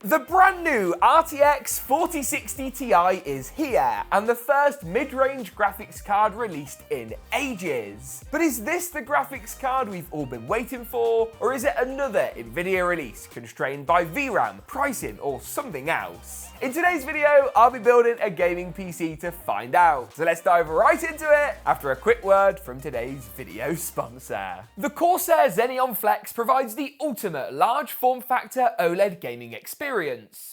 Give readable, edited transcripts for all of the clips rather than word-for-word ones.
The brand new RTX 4060 Ti is here, and the first mid-range graphics card released in ages. But is this the graphics card we've all been waiting for, or is it another Nvidia release constrained by VRAM, pricing, or something else? In today's video, I'll be building a gaming PC to find out. So let's dive right into it after a quick word from today's video sponsor. The Corsair Xeneon Flex provides the ultimate large form factor OLED gaming experience.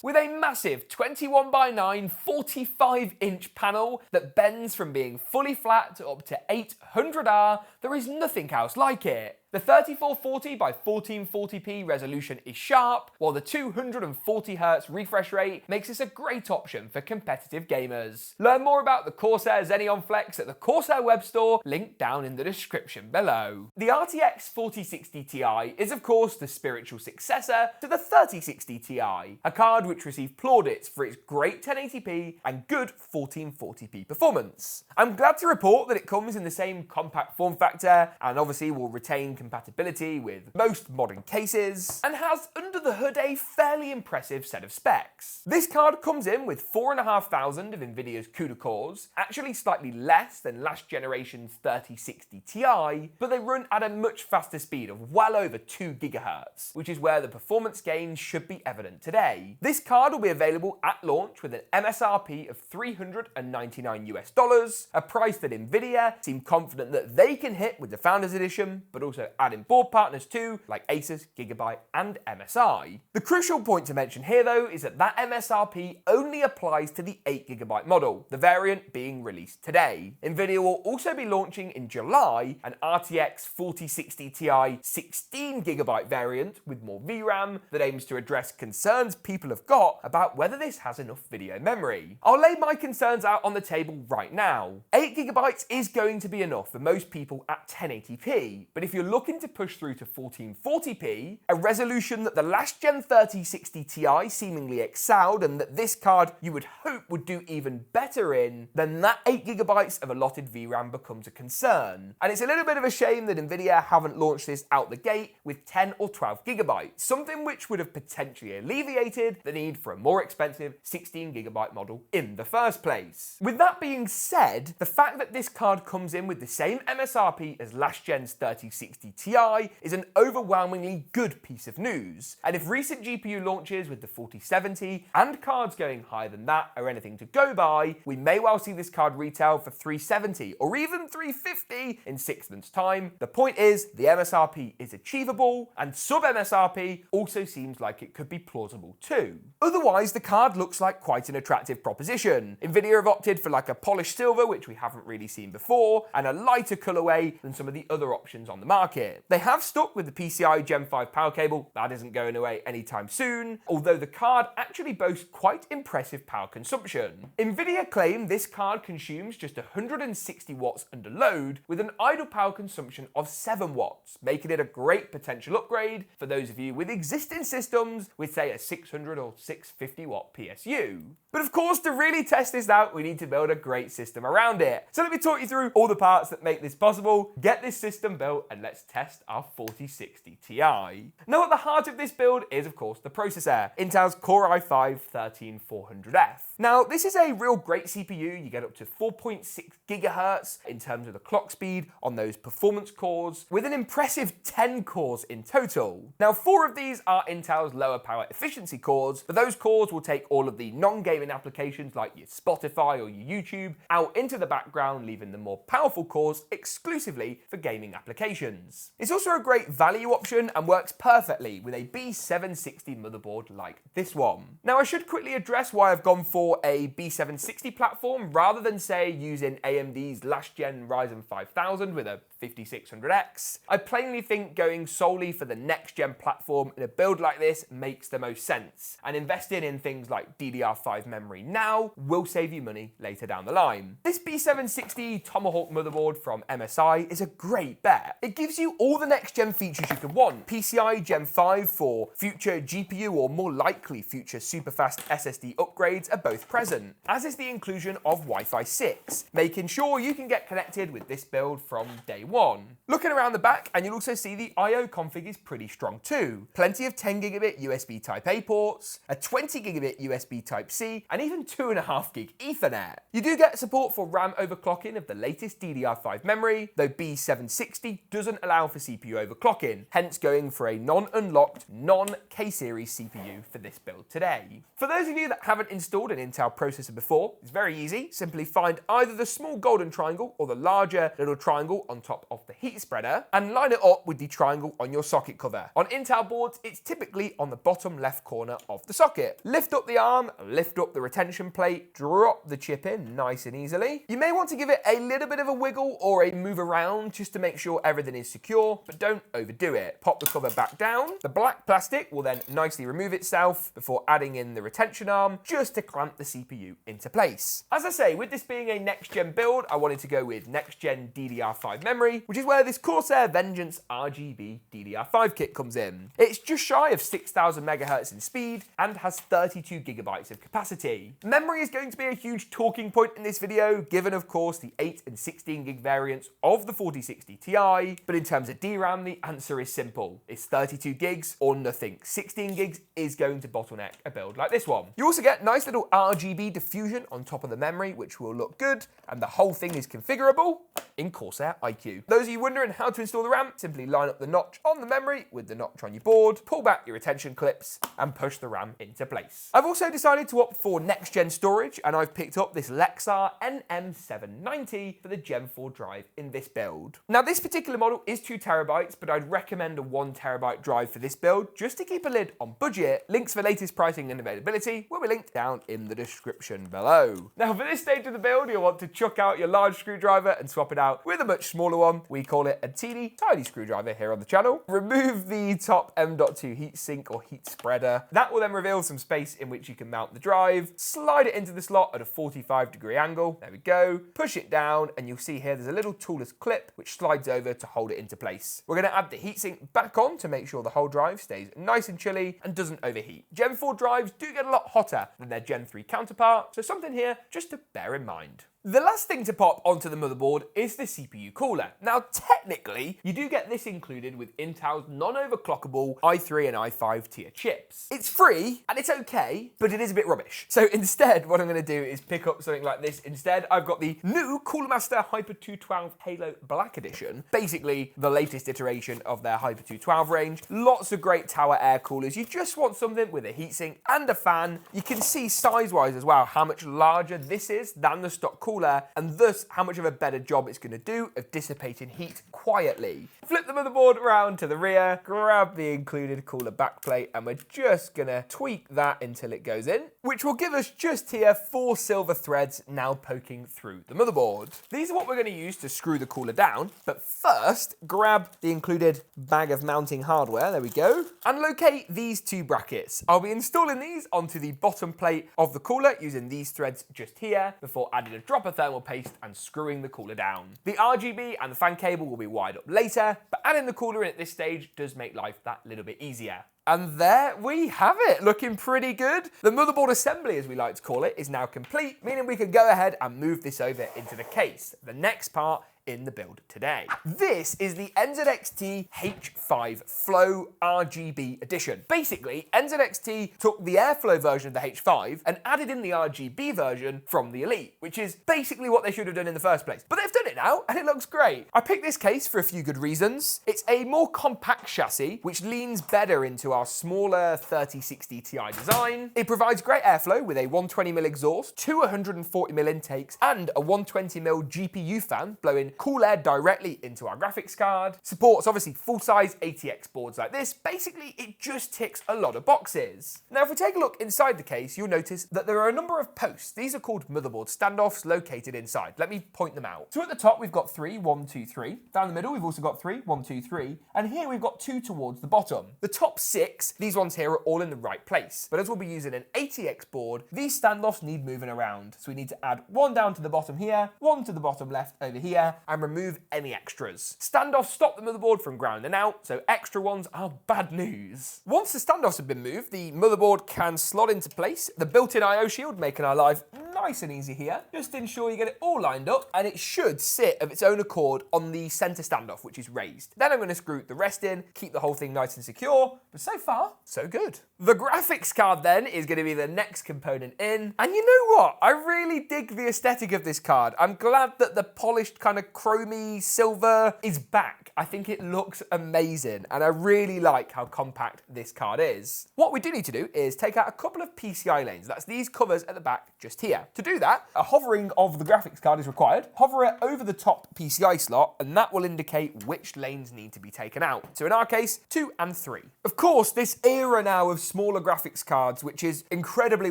With a massive 21:9 45-inch panel that bends from being fully flat to up to 800R, there is nothing else like it. The 3440x1440p resolution is sharp, while the 240Hz refresh rate makes this a great option for competitive gamers. Learn more about the Corsair Xeneon Flex at the Corsair web store, linked down in the description below. The RTX 4060 Ti is of course the spiritual successor to the 3060 Ti, a card which received plaudits for its great 1080p and good 1440p performance. I'm glad to report that it comes in the same compact form factor and obviously will retain compatibility with most modern cases, and has under the hood a fairly impressive set of specs. This card comes in with 4,500 of Nvidia's CUDA cores, actually slightly less than last generation's 3060 Ti, but they run at a much faster speed of well over 2 GHz, which is where the performance gains should be evident today. This card will be available at launch with an MSRP of $399, a price that Nvidia seem confident that they can hit with the Founders Edition, but also adding board partners too, like Asus, Gigabyte, and MSI. The crucial point to mention here though is that MSRP only applies to the 8GB model, the variant being released today. Nvidia will also be launching in July an RTX 4060 Ti 16GB variant with more VRAM that aims to address concerns people have got about whether this has enough video memory. I'll lay my concerns out on the table right now. 8GB is going to be enough for most people at 1080p, but if you're looking to push through to 1440p, a resolution that the last gen 3060 Ti seemingly excelled and that this card you would hope would do even better in, then that 8GB of allotted VRAM becomes a concern. And it's a little bit of a shame that Nvidia haven't launched this out the gate with 10 or 12GB, something which would have potentially alleviated the need for a more expensive 16GB model in the first place. With that being said, the fact that this card comes in with the same MSRP as last gen's 3060 Ti is an overwhelmingly good piece of news, and if recent GPU launches with the 4070 and cards going higher than that are anything to go by, we may well see this card retail for $370 or even $350 in 6 months' time. The point is, the MSRP is achievable, and sub-MSRP also seems like it could be plausible too. Otherwise, the card looks like quite an attractive proposition. Nvidia have opted for like a polished silver, which we haven't really seen before, and a lighter colorway than some of the other options on the market. They have stuck with the PCI Gen 5 power cable, that isn't going away anytime soon, although the card actually boasts quite impressive power consumption. Nvidia claim this card consumes just 160 watts under load with an idle power consumption of 7 watts, making it a great potential upgrade for those of you with existing systems with say a 600 or 650 watt PSU. But of course, to really test this out, we need to build a great system around it. So let me talk you through all the parts that make this possible, get this system built, and let's test our 4060 Ti. Now at the heart of this build is of course the processor, Intel's Core i5-13400F. Now this is a real great CPU, you get up to 4.6 GHz in terms of the clock speed on those performance cores, with an impressive 10 cores in total. Now 4 of these are Intel's lower power efficiency cores, but those cores will take all of the non-gaming applications like your Spotify or your YouTube out into the background, leaving the more powerful cores exclusively for gaming applications. It's also a great value option and works perfectly with a B760 motherboard like this one. Now I should quickly address why I've gone for a B760 platform rather than say using AMD's last gen Ryzen 5000 with a 5600X. I plainly think going solely for the next gen platform in a build like this makes the most sense, and investing in things like DDR5 memory now will save you money later down the line. This B760 Tomahawk motherboard from MSI is a great bet. It gives you all the next gen features you could want. PCI Gen 5 for future GPU or more likely future superfast SSD upgrades are both present, as is the inclusion of Wi-Fi 6, making sure you can get connected with this build from day day 1. Looking around the back, and you'll also see the I/O config is pretty strong too. Plenty of 10 gigabit USB Type-A ports, a 20 gigabit USB Type-C, and even 2.5 gig Ethernet. You do get support for RAM overclocking of the latest DDR5 memory, though B760 doesn't allow for CPU overclocking, hence going for a non-unlocked, non-K-series CPU for this build today. For those of you that haven't installed an Intel processor before, it's very easy. Simply find either the small golden triangle or the larger little triangle on top of the heat spreader and line it up with the triangle on your socket cover. On Intel boards, it's typically on the bottom left corner of the socket. Lift up the arm, lift up the retention plate, drop the chip in nice and easily. You may want to give it a little bit of a wiggle or a move around just to make sure everything is secure, but don't overdo it. Pop the cover back down. The black plastic will then nicely remove itself before adding in the retention arm just to clamp the CPU into place. As I say, with this being a next-gen build, I wanted to go with next-gen DDR5 memory, which is where this Corsair Vengeance RGB DDR5 kit comes in. It's just shy of 6,000 megahertz in speed and has 32 gigabytes of capacity. Memory is going to be a huge talking point in this video, given of course the 8 and 16 gig variants of the 4060 Ti, but in terms of DRAM, the answer is simple. It's 32 gigs or nothing. 16 gigs is going to bottleneck a build like this one. You also get nice little RGB diffusion on top of the memory, which will look good, and the whole thing is configurable in Corsair iCUE. Those of you wondering how to install the RAM, simply line up the notch on the memory with the notch on your board, pull back your retention clips, and push the RAM into place. I've also decided to opt for next-gen storage, and I've picked up this Lexar NM790 for the Gen 4 drive in this build. Now, this particular model is 2 terabytes, but I'd recommend a 1 terabyte drive for this build, just to keep a lid on budget. Links for latest pricing and availability will be linked down in the description below. Now, for this stage of the build, you'll want to chuck out your large screwdriver and swap it out with a much smaller one. We call it a teeny tiny screwdriver here on the channel. Remove the top M.2 heatsink or heat spreader. That will then reveal some space in which you can mount the drive. Slide it into the slot at a 45-degree angle. There we go. Push it down, and you'll see here there's a little toolless clip which slides over to hold it into place. We're going to add the heatsink back on to make sure the whole drive stays nice and chilly and doesn't overheat. Gen 4 drives do get a lot hotter than their Gen 3 counterpart, so something here just to bear in mind. The last thing to pop onto the motherboard is the CPU cooler. Now, technically, you do get this included with Intel's non-overclockable i3 and i5 tier chips. It's free, and it's okay, but it is a bit rubbish. So instead, what I'm going to do is pick up something like this. Instead, I've got the new Cooler Master Hyper 212 Halo Black Edition. Basically, the latest iteration of their Hyper 212 range. Lots of great tower air coolers. You just want something with a heatsink and a fan. You can see size-wise as well how much larger this is than the stock cooler, and thus how much of a better job it's going to do of dissipating heat quietly. Flip the motherboard around to the rear, grab the included cooler backplate, and we're just going to tweak that until it goes in, which will give us just here 4 silver threads now poking through the motherboard. These are what we're going to use to screw the cooler down, but first grab the included bag of mounting hardware, there we go, and locate these 2 brackets. I'll be installing these onto the bottom plate of the cooler using these threads just here before adding a drop of thermal paste and screwing the cooler down. The RGB and the fan cable will be wired up later, but adding the cooler in at this stage does make life that little bit easier. And there we have it, looking pretty good. The motherboard assembly, as we like to call it, is now complete, meaning we can go ahead and move this over into the case. The next part in the build today. This is the NZXT H5 Flow RGB edition. Basically, NZXT took the Airflow version of the H5 and added in the RGB version from the Elite, which is basically what they should have done in the first place. But they've done it now, and it looks great. I picked this case for a few good reasons. It's a more compact chassis, which leans better into our smaller 3060 Ti design. It provides great airflow with a 120mm exhaust, 2 140mm intakes, and a 120mm GPU fan blowing cool air directly into our graphics card. Supports obviously full-size ATX boards like this. Basically, it just ticks a lot of boxes. Now, if we take a look inside the case, you'll notice that there are a number of posts. These are called motherboard standoffs located inside. Let me point them out. So at the top, we've got 3, 1, 2, 3. Down the middle, we've also got 3, 1, 2, 3. And here we've got 2 towards the bottom. The top 6, these ones here are all in the right place. But as we'll be using an ATX board, these standoffs need moving around. So we need to add 1 down to the bottom here, 1 to the bottom left over here, and remove any extras. Standoffs stop the motherboard from grounding out, so extra ones are bad news. Once the standoffs have been moved, the motherboard can slot into place. The built-in I/O shield making our life nice nice and easy here. Just ensure you get it all lined up, and it should sit of its own accord on the center standoff, which is raised. Then I'm going to screw the rest in, keep the whole thing nice and secure, but so far, so good. The graphics card then is going to be the next component in, and you know what? I really dig the aesthetic of this card. I'm glad that the polished kind of chromy silver is back. I think it looks amazing, and I really like how compact this card is. What we do need to do is take out a couple of PCI lanes. That's these covers at the back just here. To do that, a hovering of the graphics card is required. Hover it over the top PCI slot, and that will indicate which lanes need to be taken out. So in our case, 2 and 3. Of course, this era now of smaller graphics cards, which is incredibly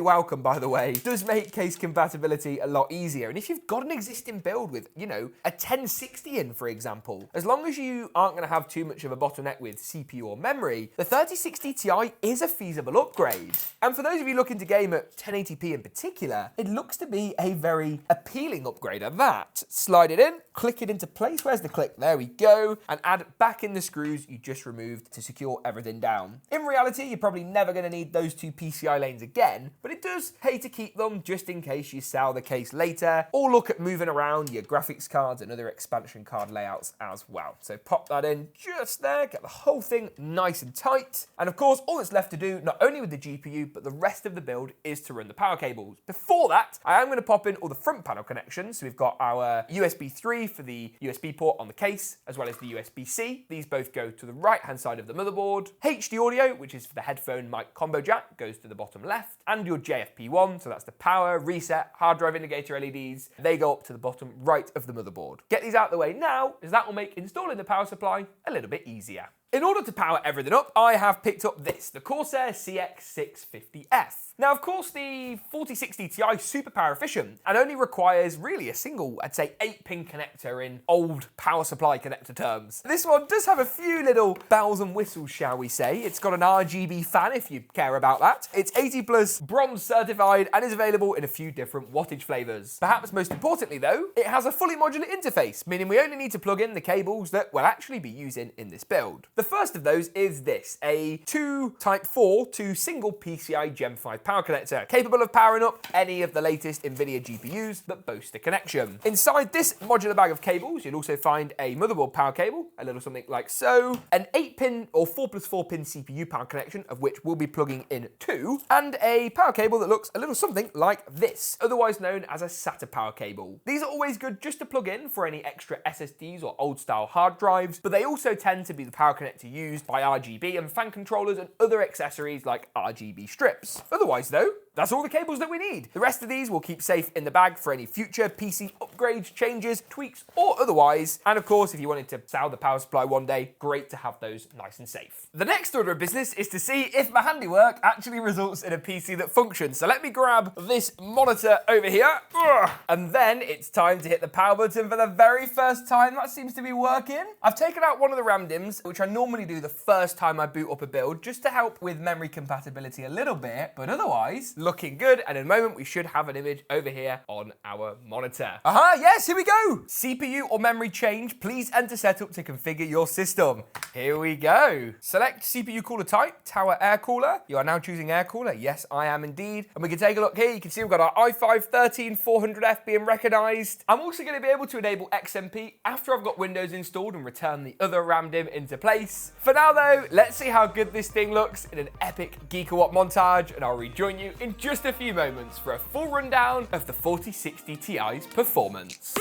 welcome, by the way, does make case compatibility a lot easier. And if you've got an existing build with, you know, a 1060 in, for example, as long as you aren't going to have too much of a bottleneck with CPU or memory, the 3060 Ti is a feasible upgrade. And for those of you looking to game at 1080p in particular, it looks to be a very appealing upgrade at that. Slide it in, click it into place. Where's the click? There we go. And add back in the screws you just removed to secure everything down. In reality, you're probably never going to need those 2 PCI lanes again, but it does pay to keep them just in case you sell the case later, or look at moving around your graphics cards and other expansion card layouts as well. So pop that in just there, get the whole thing nice and tight. And of course, all that's left to do, not only with the GPU, but the rest of the build, is to run the power cables. Before that, I am going to pop in all the front panel connections. So we've got our USB 3 for the USB port on the case, as well as the USB-C. These both go to the right-hand side of the motherboard. HD audio, which is for the headphone mic combo jack, goes to the bottom left. And your JFP1, so that's the power, reset, hard drive indicator LEDs. They go up to the bottom right of the motherboard. Get these out of the way now, as that will make installing the power supply a little bit easier. In order to power everything up, I have picked up this, the Corsair CX650F. Now, of course, the 4060 Ti is super power efficient and only requires really a single, I'd say, 8-pin connector in old power supply connector terms. This one does have a few little bells and whistles, shall we say. It's got an RGB fan if you care about that. It's 80 plus bronze certified and is available in a few different wattage flavors. Perhaps most importantly though, it has a fully modular interface, meaning we only need to plug in the cables that we'll actually be using in this build. The first of those is this, a 2 Type 4 to single PCI Gen 5 power connector, capable of powering up any of the latest Nvidia GPUs that boast a connection. Inside this modular bag of cables, you'll also find a motherboard power cable, a little something like so, an 8-pin or 4+4 pin CPU power connection, of which we'll be plugging in 2, and a power cable that looks a little something like this, otherwise known as a SATA power cable. These are always good just to plug in for any extra SSDs or old style hard drives, but they also tend to be the power connector used by RGB and fan controllers and other accessories like RGB strips. Otherwise though, that's all the cables that we need. The rest of these we'll keep safe in the bag for any future PC upgrades, changes, tweaks, or otherwise. And of course, if you wanted to sell the power supply one day, great to have those nice and safe. The next order of business is to see if my handiwork actually results in a PC that functions. So let me grab this monitor over here. And then it's time to hit the power button for the very first time. That seems to be working. I've taken out one of the RAM DIMMs, which I normally do the first time I boot up a build, just to help with memory compatibility a little bit, but otherwise, looking good, and in a moment we should have an image over here on our monitor. Yes, here we go. CPU or memory change, please enter setup to configure your system. Here we go. Select CPU cooler type, tower air cooler. You are now choosing air cooler. Yes, I am indeed. And we can take a look here. You can see we've got our i5 13400F being recognized. I'm also going to be able to enable XMP after I've got Windows installed and return the other RAM DIMM into place. For now though, let's see how good this thing looks in an epic GeekaWhat montage, and I'll rejoin you in just a few moments for a full rundown of the 4060 Ti's performance.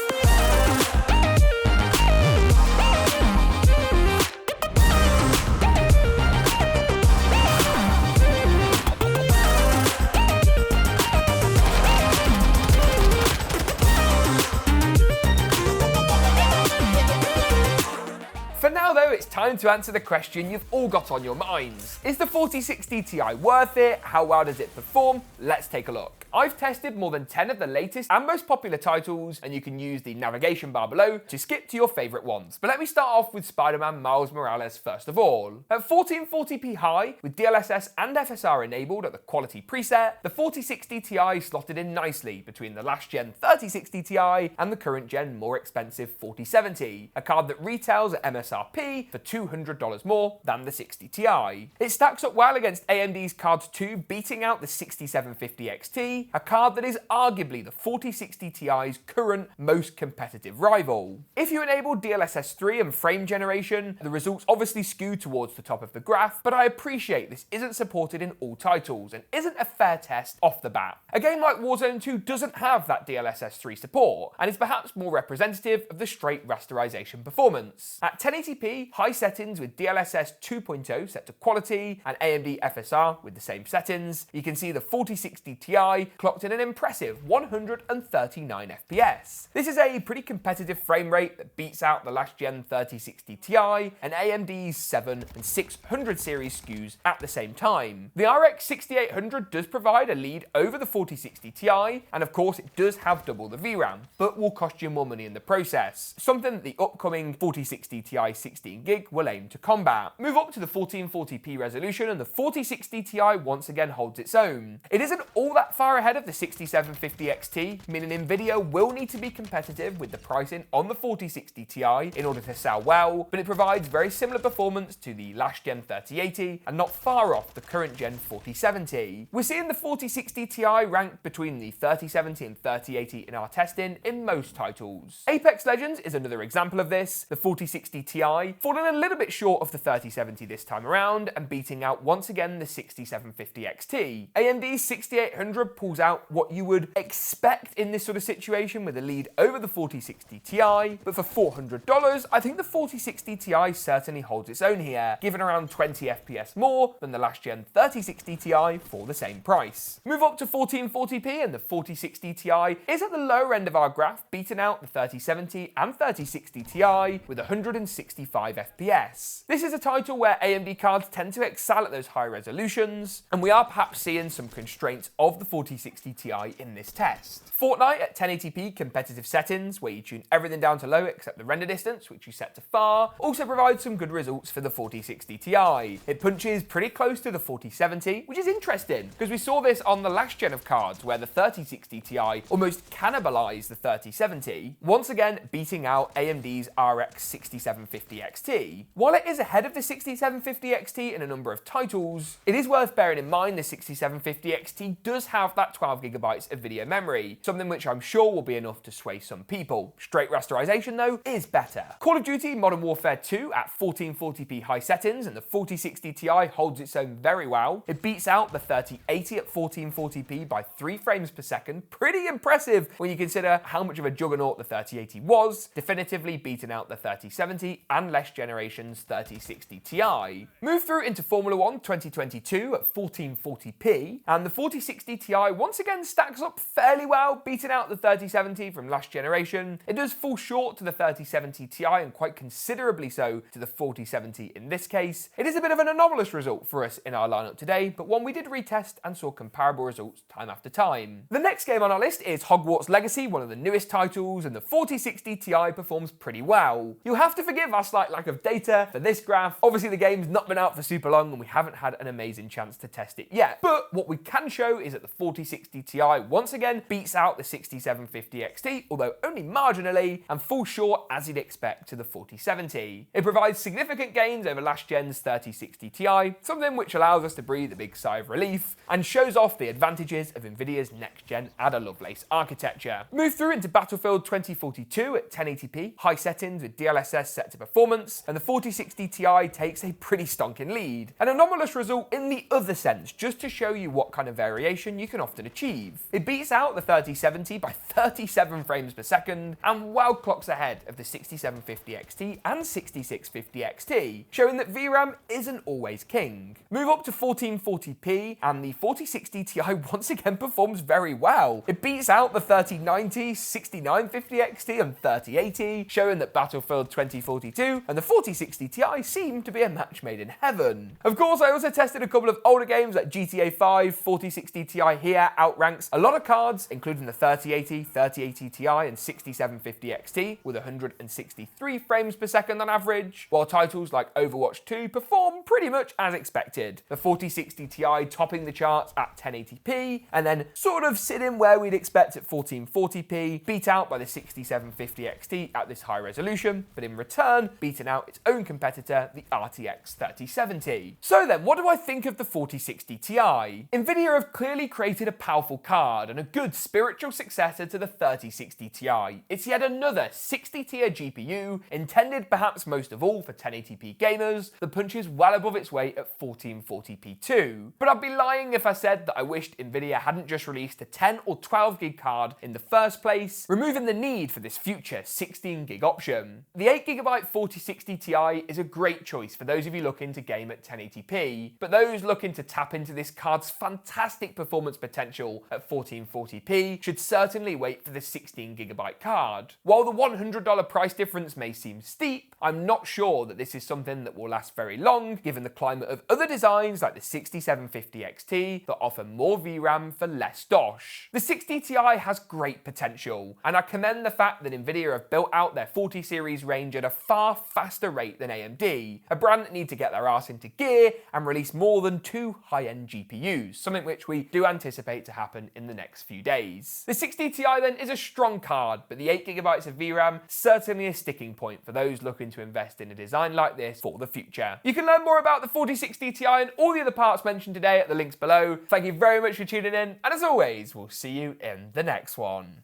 For now though, it's time to answer the question you've all got on your minds. Is the 4060 Ti worth it? How well does it perform? Let's take a look. I've tested more than 10 of the latest and most popular titles, and you can use the navigation bar below to skip to your favourite ones. But let me start off with Spider-Man Miles Morales first of all. At 1440p high, with DLSS and FSR enabled at the quality preset, the 4060 Ti slotted in nicely between the last gen 3060 Ti and the current gen more expensive 4070, a card that retails at MSRP for $200 more than the 60 Ti. It stacks up well against AMD's Cards 2, beating out the 6750XT, a card that is arguably the 4060 Ti's current most competitive rival. If you enable DLSS 3 and frame generation, the results obviously skew towards the top of the graph, but I appreciate this isn't supported in all titles and isn't a fair test off the bat. A game like Warzone 2 doesn't have that DLSS 3 support, and is perhaps more representative of the straight rasterization performance. At 1080p, high settings with DLSS 2.0 set to quality, and AMD FSR with the same settings, you can see the 4060 Ti clocked in an impressive 139 FPS. This is a pretty competitive frame rate that beats out the last gen 3060 Ti and AMD's 7 and 600 series SKUs at the same time. The RX 6800 does provide a lead over the 4060 Ti, and of course it does have double the VRAM, but will cost you more money in the process, something that the upcoming 4060 Ti 16GB will aim to combat. Move up to the 1440p resolution and the 4060 Ti once again holds its own. It isn't all that far ahead of the 6750XT, meaning Nvidia will need to be competitive with the pricing on the 4060 Ti in order to sell well, but it provides very similar performance to the last gen 3080 and not far off the current gen 4070. We're seeing the 4060 Ti ranked between the 3070 and 3080 in our testing in most titles. Apex Legends is another example of this, the 4060 Ti falling a little bit short of the 3070 this time around and beating out once again the 6750XT. AMD's 6800 pulls out what you would expect in this sort of situation with a lead over the 4060 Ti, but for $400, I think the 4060 Ti certainly holds its own here, giving around 20 FPS more than the last gen 3060 Ti for the same price. Move up to 1440p and the 4060 Ti is at the lower end of our graph, beating out the 3070 and 3060 Ti with 165 FPS. This is a title where AMD cards tend to excel at those high resolutions, and we are perhaps seeing some constraints of the 4060 Ti in this test. Fortnite at 1080p competitive settings, where you tune everything down to low except the render distance, which you set to far, also provides some good results for the 4060 Ti. It punches pretty close to the 4070, which is interesting, because we saw this on the last gen of cards, where the 3060 Ti almost cannibalized the 3070, once again beating out AMD's RX 6750XT. While it is ahead of the 6750XT in a number of titles, it is worth bearing in mind the 6750XT does have that 12GB of video memory, something which I'm sure will be enough to sway some people. Straight rasterization though is better. Call of Duty Modern Warfare 2 at 1440p high settings and the 4060 Ti holds its own very well. It beats out the 3080 at 1440p by 3 frames per second. Pretty impressive when you consider how much of a juggernaut the 3080 was, definitively beating out the 3070 and less generation's 3060 Ti. Move through into Formula 1 2022 at 1440p, and the 4060 Ti once again stacks up fairly well, beating out the 3070 from last generation. It does fall short to the 3070 Ti and quite considerably so to the 4070 in this case. It is a bit of an anomalous result for us in our lineup today, but one we did retest and saw comparable results time after time. The next game on our list is Hogwarts Legacy, one of the newest titles, and the 4060 Ti performs pretty well. You'll have to forgive our slight lack of data for this graph. Obviously the game's not been out for super long and we haven't had an amazing chance to test it yet, but what we can show is that the 4060 Ti once again beats out the 6750XT, although only marginally, and falls short as you'd expect to the 4070. It provides significant gains over last gen's 3060 Ti, something which allows us to breathe a big sigh of relief, and shows off the advantages of Nvidia's next-gen Ada Lovelace architecture. Move through into Battlefield 2042 at 1080p, high settings with DLSS set to performance, and the 4060 Ti takes a pretty stonking lead. An anomalous result in the other sense, just to show you what kind of variation you can often achieve. It beats out the 3070 by 37 frames per second, and well clocks ahead of the 6750XT and 6650XT, showing that VRAM isn't always king. Move up to 1440p, and the 4060 Ti once again performs very well. It beats out the 3090, 6950XT and 3080, showing that Battlefield 2042 and the 4060 Ti seem to be a match made in heaven. Of course, I also tested a couple of older games like GTA 5. 4060 Ti here outranks a lot of cards, including the 3080, 3080 Ti and 6750XT with 163 frames per second on average, while titles like Overwatch 2 perform pretty much as expected. The 4060 Ti topping the charts at 1080p, and then sort of sitting where we'd expect at 1440p, beat out by the 6750XT at this high resolution, but in return, beating out its its own competitor, the RTX 3070. So then, what do I think of the 4060 Ti? Nvidia have clearly created a powerful card and a good spiritual successor to the 3060 Ti. It's yet another 60-tier GPU, intended perhaps most of all for 1080p gamers, that punches well above its weight at 1440p too. But I'd be lying if I said that I wished Nvidia hadn't just released a 10 or 12 gig card in the first place, removing the need for this future 16 gig option. The 8GB 4060 Ti is a great choice for those of you looking to game at 1080p, but those looking to tap into this card's fantastic performance potential at 1440p should certainly wait for the 16GB card. While the $100 price difference may seem steep, I'm not sure that this is something that will last very long, given the climate of other designs like the 6750XT that offer more VRAM for less dosh. The 60 Ti has great potential, and I commend the fact that Nvidia have built out their 40 series range at a far faster rate than AMD, a brand that need to get their arse into gear and release more than 2 high-end GPUs, something which we do anticipate to happen in the next few days. The 60 Ti then is a strong card, but the 8GB of VRAM certainly a sticking point for those looking to invest in a design like this for the future. You can learn more about the 4060 Ti and all the other parts mentioned today at the links below. Thank you very much for tuning in, and as always, we'll see you in the next one.